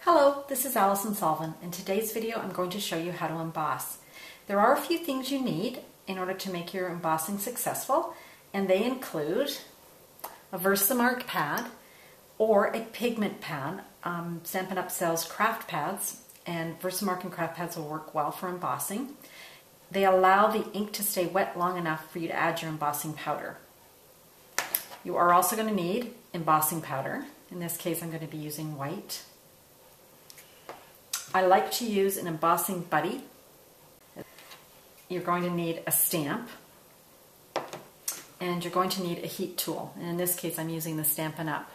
Hello, this is Alison. In today's video I'm going to show you how to emboss. There are a few things you need in order to make your embossing successful, and they include a Versamark pad or a pigment pad. Stampin' Up! Sells craft pads, and Versamark and craft pads will work well for embossing. They allow the ink to stay wet long enough for you to add your embossing powder. You are also going to need embossing powder. In this case I'm going to be using white. I like to use an embossing buddy. You're going to need a stamp, and you're going to need a heat tool. And in this case I'm using the Stampin' Up!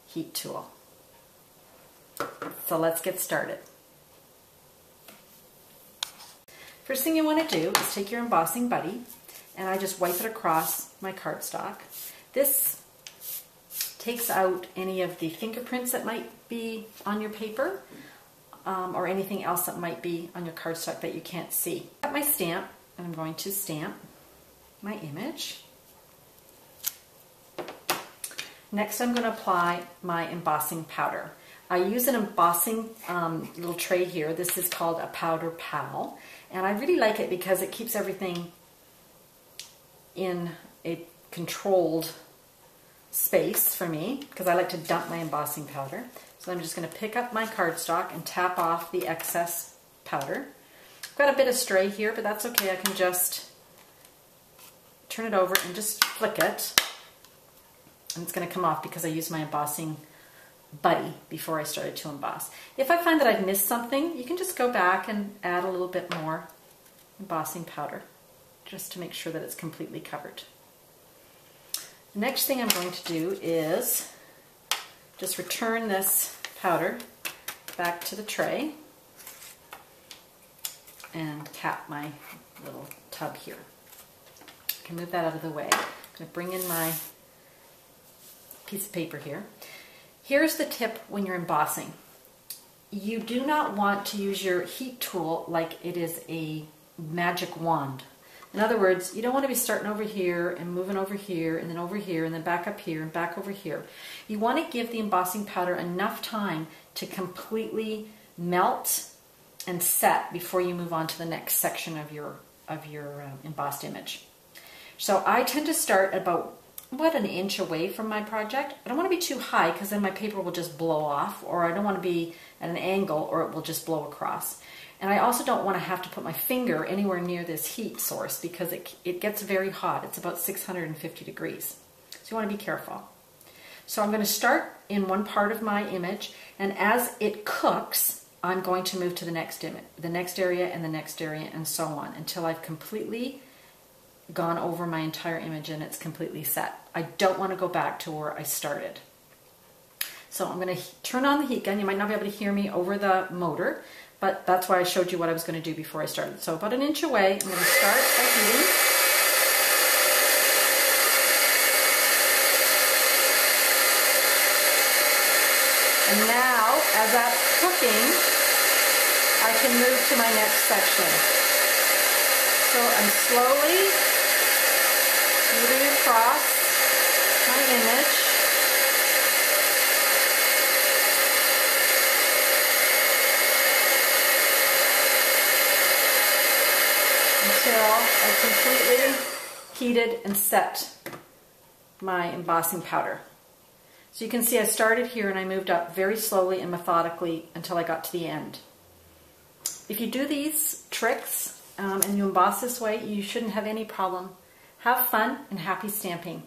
Heat tool. So let's get started. First thing you want to do is take your embossing buddy, and I just wipe it across my cardstock. This takes out any of the fingerprints that might be on your paper, or anything else that might be on your cardstock that you can't see. I've got my stamp, and I'm going to stamp my image. Next I'm going to apply my embossing powder. I use an embossing little tray here. This is called a Powder Pal, and I really like it because it keeps everything in a controlled space for me, because I like to dump my embossing powder. So I'm just going to pick up my cardstock and tap off the excess powder. I've got a bit of stray here, but that's okay. I can just turn it over and just flick it, and it's going to come off because I used my embossing buddy before I started to emboss. If I find that I've missed something, you can just go back and add a little bit more embossing powder just to make sure that it's completely covered. The next thing I'm going to do is just return this powder back to the tray and cap my little tub here. I can move that out of the way. I'm going to bring in my piece of paper here. Here's the tip when you're embossing. You do not want to use your heat tool like it is a magic wand. In other words, you don't want to be starting over here and moving over here and then over here and then back up here and back over here. You want to give the embossing powder enough time to completely melt and set before you move on to the next section of your embossed image. So I tend to start about an inch away from my project. I don't want to be too high because then my paper will just blow off, or I don't want to be at an angle or it will just blow across. And I also don't want to have to put my finger anywhere near this heat source because it gets very hot. It's about 650 degrees. So you want to be careful. So I'm going to start in one part of my image, and as it cooks, I'm going to move to the next image, the next area and the next area, and so on until I've completely gone over my entire image and it's completely set. I don't want to go back to where I started. So I'm going to turn on the heat gun. You might not be able to hear me over the motor, but that's why I showed you what I was going to do before I started. So about an inch away, I'm going to start by heating. And now, as that's cooking, I can move to my next section. So I'm slowly moving across my image until I completely heated and set my embossing powder. So you can see I started here and I moved up very slowly and methodically until I got to the end. If you do these tricks and you emboss this way, you shouldn't have any problem. Have fun and happy stamping.